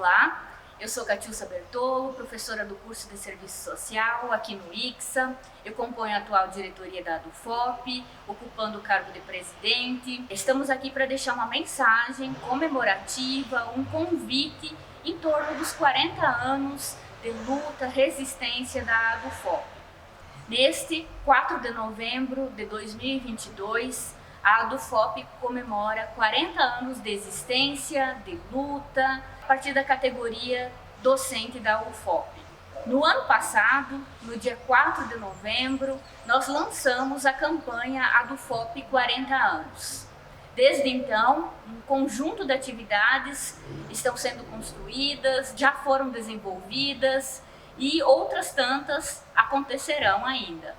Olá, eu sou Catiúcia Bertolo, professora do curso de Serviço Social aqui no ICSA. Eu componho a atual diretoria da ADUFOP, ocupando o cargo de presidente. Estamos aqui para deixar uma mensagem comemorativa, um convite em torno dos 40 anos de luta, resistência da ADUFOP. Neste 4 de novembro de 2022, a ADUFOP comemora 40 anos de existência, de luta, a partir da categoria docente da UFOP. No ano passado, no dia 4 de novembro, nós lançamos a campanha ADUFOP 40 anos. Desde então, um conjunto de atividades estão sendo construídas, já foram desenvolvidas e outras tantas acontecerão ainda.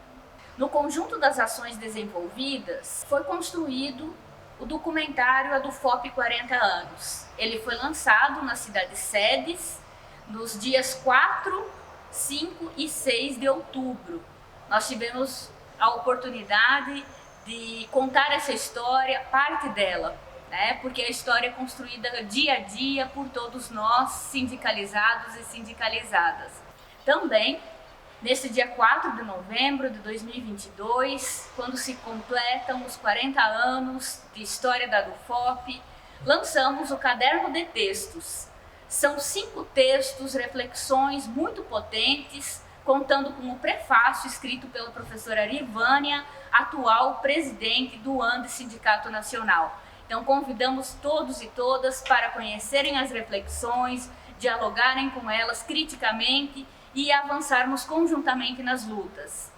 No conjunto das ações desenvolvidas, foi construído o documentário ADUFOP 40 anos. Ele foi lançado na cidade Sedes nos dias 4, 5 e 6 de outubro. Nós tivemos a oportunidade de contar essa história, parte dela, né? Porque a história é construída dia a dia por todos nós, sindicalizados e sindicalizadas. Também, nesse dia 4 de novembro de 2022, quando se completam os 40 anos de história da ADUFOP, lançamos o Caderno de Textos. São 5 textos, reflexões muito potentes, contando com o prefácio escrito pela professora Rivânia, atual presidente do ANDE Sindicato Nacional. Então convidamos todos e todas para conhecerem as reflexões, dialogarem com elas criticamente e avançarmos conjuntamente nas lutas.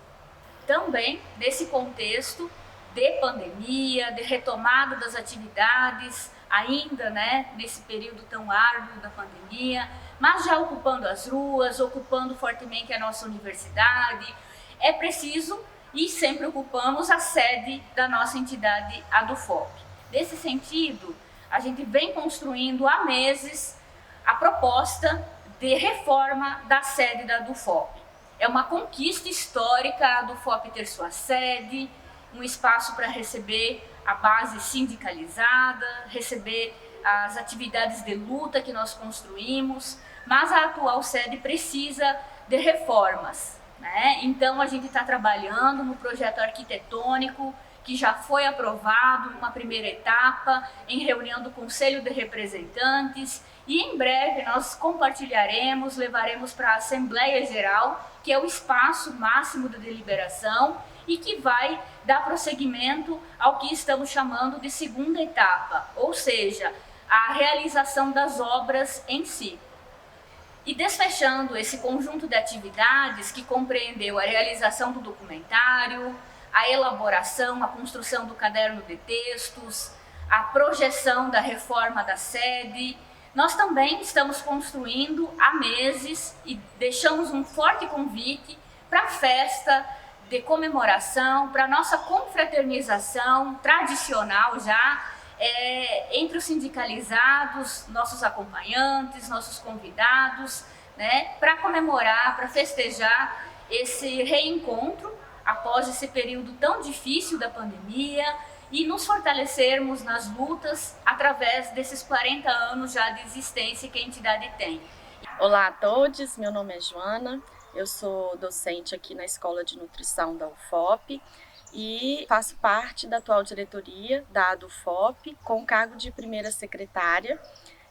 Também, nesse contexto de pandemia, de retomada das atividades, ainda nesse período tão árduo da pandemia, mas já ocupando as ruas, ocupando fortemente a nossa universidade, é preciso e sempre ocupamos a sede da nossa entidade ADUFOP. Nesse sentido, a gente vem construindo há meses a proposta de reforma da sede da ADUFOP. É uma conquista histórica a ADUFOP ter sua sede, um espaço para receber a base sindicalizada, receber as atividades de luta que nós construímos, mas a atual sede precisa de reformas, né? Então a gente está trabalhando no projeto arquitetônico que já foi aprovado numa primeira etapa, em reunião do Conselho de Representantes, e em breve nós compartilharemos, levaremos para a Assembleia Geral, que é o espaço máximo de deliberação e que vai dar prosseguimento ao que estamos chamando de segunda etapa, ou seja, a realização das obras em si. E desfechando esse conjunto de atividades que compreendeu a realização do documentário, a elaboração, a construção do caderno de textos, a projeção da reforma da sede, nós também estamos construindo há meses e deixamos um forte convite para a festa de comemoração, para a nossa confraternização tradicional já, entre os sindicalizados, nossos acompanhantes, nossos convidados, para comemorar, para festejar esse reencontro após esse período tão difícil da pandemia e nos fortalecermos nas lutas através desses 40 anos já de existência que a entidade tem. Olá a todos, meu nome é Joana, eu sou docente aqui na Escola de Nutrição da UFOP e faço parte da atual diretoria da ADUFOP com o cargo de primeira secretária.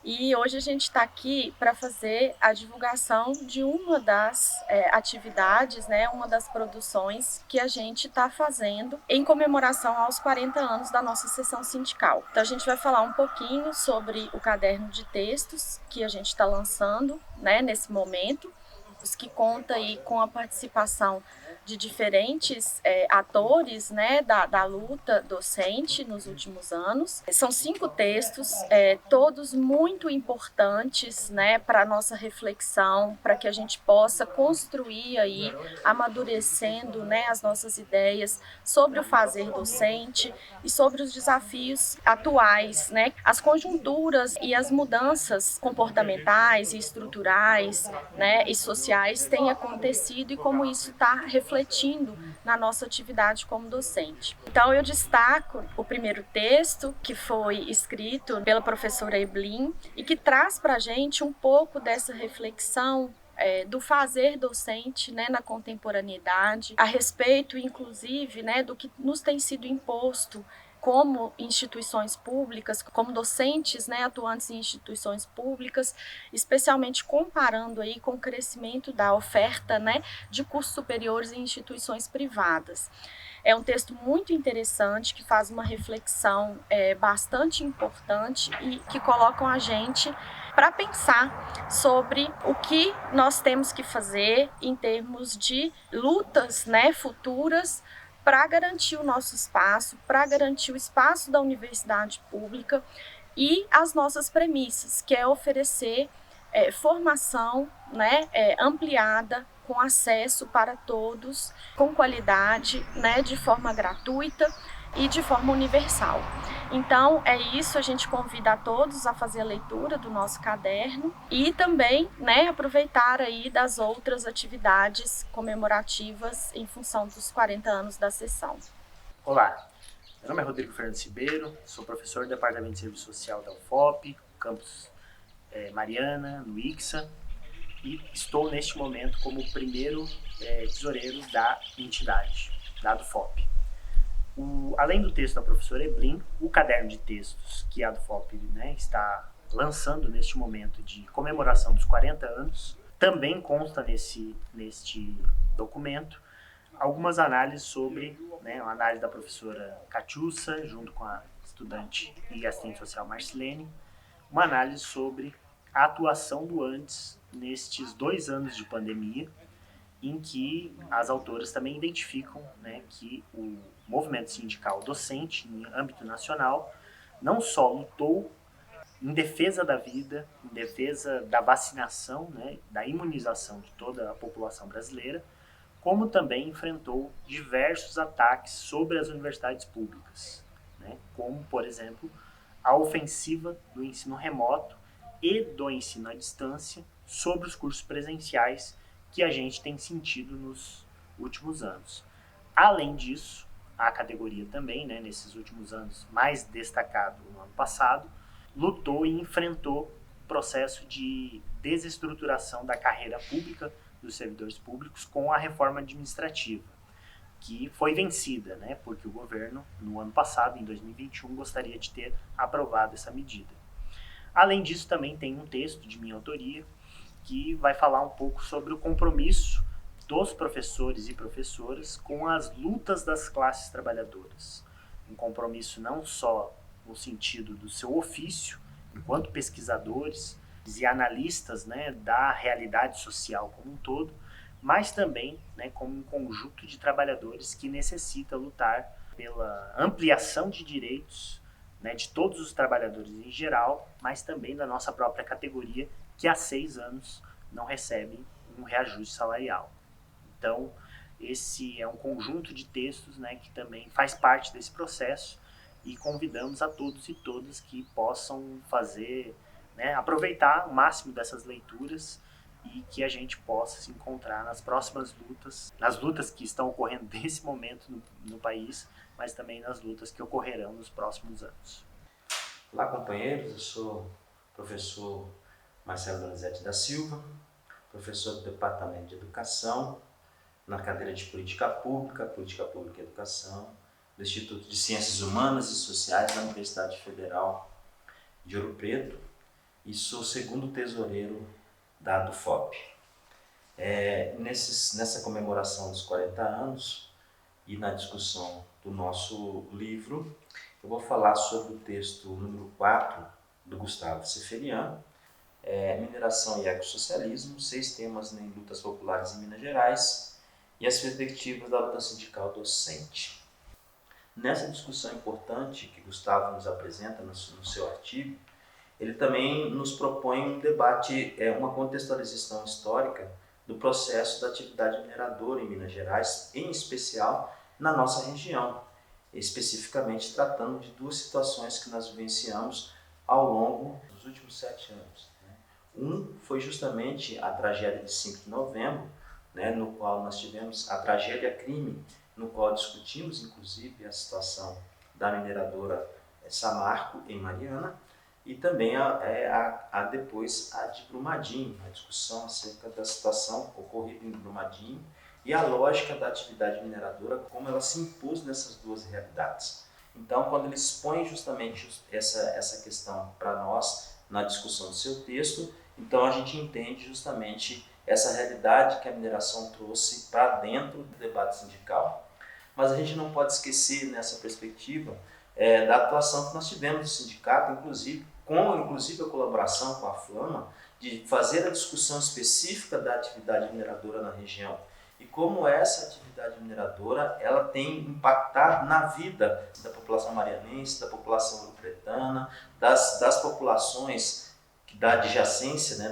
E hoje a gente está aqui para fazer a divulgação de uma das atividades, uma das produções que a gente está fazendo em comemoração aos 40 anos da nossa seção sindical. Então a gente vai falar um pouquinho sobre o caderno de textos que a gente está lançando nesse momento, que conta aí com a participação de diferentes atores da luta docente nos últimos anos. São 5 textos, todos muito importantes para a nossa reflexão, para que a gente possa construir aí, amadurecendo as nossas ideias sobre o fazer docente e sobre os desafios atuais, as conjunturas e as mudanças comportamentais e estruturais e sociais têm acontecido e como isso está refletindo na nossa atividade como docente. Então eu destaco o primeiro texto, que foi escrito pela professora Eblin e que traz para a gente um pouco dessa reflexão do fazer docente, né, na contemporaneidade, a respeito, inclusive, né, do que nos tem sido imposto como instituições públicas, como docentes, né, atuantes em instituições públicas, especialmente comparando aí com o crescimento da oferta, né, de cursos superiores em instituições privadas. É um texto muito interessante, que faz uma reflexão bastante importante e que colocam a gente para pensar sobre o que nós temos que fazer em termos de lutas, né, futuras, para garantir o nosso espaço, para garantir o espaço da universidade pública e as nossas premissas, que é oferecer formação, né, ampliada, com acesso para todos, com qualidade, né, de forma gratuita e de forma universal. Então, é isso, a gente convida a todos a fazer a leitura do nosso caderno e também, né, aproveitar aí das outras atividades comemorativas em função dos 40 anos da sessão. Olá, meu nome é Rodrigo Fernandes Ribeiro, sou professor do Departamento de Serviço Social da UFOP, campus Mariana, no ICSA, e estou neste momento como primeiro tesoureiro da entidade, da UFOP. Além do texto da professora Eblin, o caderno de textos que a UFOP, né, está lançando neste momento de comemoração dos 40 anos, também consta neste documento algumas análises sobre, né, uma análise da professora Catiúcia, junto com a estudante e assistente social Marcilene, uma análise sobre a atuação do ANDES nestes 2 anos de pandemia, em que as autoras também identificam, né, que o movimento sindical docente, em âmbito nacional, não só lutou em defesa da vida, em defesa da vacinação, né, da imunização de toda a população brasileira, como também enfrentou diversos ataques sobre as universidades públicas, né, como, por exemplo, a ofensiva do ensino remoto e do ensino à distância sobre os cursos presenciais que a gente tem sentido nos últimos anos. Além disso, a categoria também, né, nesses últimos anos, mais destacado no ano passado, lutou e enfrentou o processo de desestruturação da carreira pública dos servidores públicos com a reforma administrativa, que foi vencida, né, porque o governo, no ano passado, em 2021, gostaria de ter aprovado essa medida. Além disso, também tem um texto de minha autoria que vai falar um pouco sobre o compromisso dos professores e professoras com as lutas das classes trabalhadoras. Um compromisso não só no sentido do seu ofício, enquanto pesquisadores e analistas, né, da realidade social como um todo, mas também, né, como um conjunto de trabalhadores que necessita lutar pela ampliação de direitos, né, de todos os trabalhadores em geral, mas também da nossa própria categoria, que há 6 anos não recebe um reajuste salarial. Então, esse é um conjunto de textos, né, que também faz parte desse processo e convidamos a todos e todas que possam fazer, né, aproveitar o máximo dessas leituras e que a gente possa se encontrar nas próximas lutas, nas lutas que estão ocorrendo nesse momento no país, mas também nas lutas que ocorrerão nos próximos anos. Olá, companheiros, eu sou o professor Marcelo Donizete da Silva, professor do Departamento de Educação, na cadeira de Política Pública e Educação, do Instituto de Ciências Humanas e Sociais da Universidade Federal de Ouro Preto, e sou o segundo tesoureiro da UFOP. Nessa comemoração dos 40 anos e na discussão do nosso livro, eu vou falar sobre o texto número 4 do Gustavo Seferian, Mineração e Ecossocialismo, 6 temas em lutas populares em Minas Gerais e as perspectivas da luta sindical docente. Nessa discussão importante que Gustavo nos apresenta no seu artigo, ele também nos propõe um debate, uma contextualização histórica do processo da atividade mineradora em Minas Gerais, em especial na nossa região, especificamente tratando de 2 situações que nós vivenciamos ao longo dos últimos 7 anos. Um foi justamente a tragédia de 5 de novembro, né, no qual nós tivemos a tragédia-crime no qual discutimos, inclusive, a situação da mineradora Samarco, em Mariana, e também depois a de Brumadinho, a discussão acerca da situação ocorrida em Brumadinho e a lógica da atividade mineradora, como ela se impôs nessas duas realidades. Então, quando ele expõe justamente essa questão para nós na discussão do seu texto, então a gente entende justamente essa realidade que a mineração trouxe para dentro do debate sindical. Mas a gente não pode esquecer, nessa perspectiva, da atuação que nós tivemos no sindicato, inclusive a colaboração com a Flama, de fazer a discussão específica da atividade mineradora na região e como essa atividade mineradora ela tem impactado na vida da população marianense, da população ouro-pretana, das populações da adjacência, né,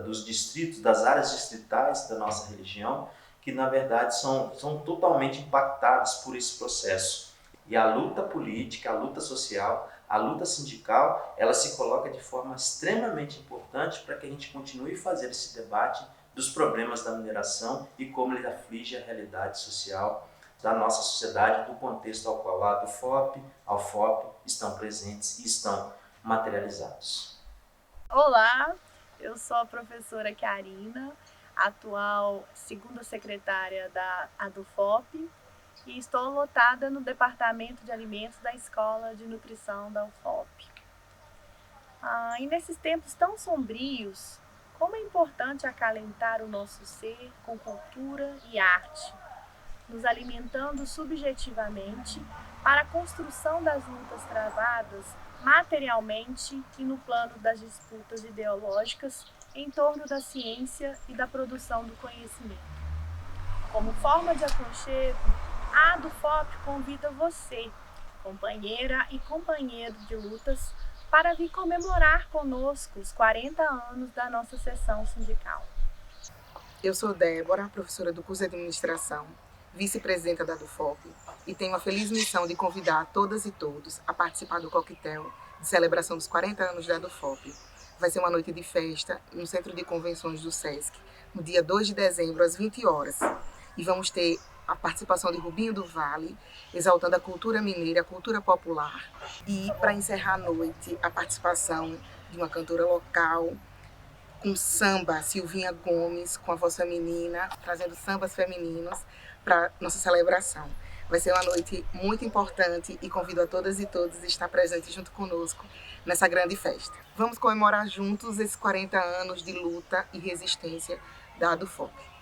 dos distritos, das áreas distritais da nossa região, que na verdade são totalmente impactadas por esse processo. E a luta política, a luta social, a luta sindical, ela se coloca de forma extremamente importante para que a gente continue a fazer esse debate dos problemas da mineração e como ele aflige a realidade social da nossa sociedade, do contexto ao qual a ADUFOP, a UFOP estão presentes e estão materializados. Olá, eu sou a professora Karina, atual segunda secretária da ADUFOP, e estou lotada no Departamento de Alimentos da Escola de Nutrição da UFOP. E nesses tempos tão sombrios, como é importante acalentar o nosso ser com cultura e arte, nos alimentando subjetivamente para a construção das lutas travadas materialmente e no plano das disputas ideológicas em torno da ciência e da produção do conhecimento. Como forma de aconchego, a ADUFOP convida você, companheira e companheiro de lutas, para vir comemorar conosco os 40 anos da nossa seção sindical. Eu sou Débora, professora do curso de administração, vice-presidenta da ADUFOP, e tenho a feliz missão de convidar todas e todos a participar do coquetel de celebração dos 40 anos da ADUFOP. Vai ser uma noite de festa no Centro de Convenções do SESC, no dia 2 de dezembro, às 20 horas. E vamos ter a participação de Rubinho do Vale, exaltando a cultura mineira, a cultura popular. E, para encerrar a noite, a participação de uma cantora local, com samba, Silvinha Gomes, com a voz feminina, trazendo sambas femininos para nossa celebração. Vai ser uma noite muito importante e convido a todas e todos a estar presentes junto conosco nessa grande festa. Vamos comemorar juntos esses 40 anos de luta e resistência da ADUFOP.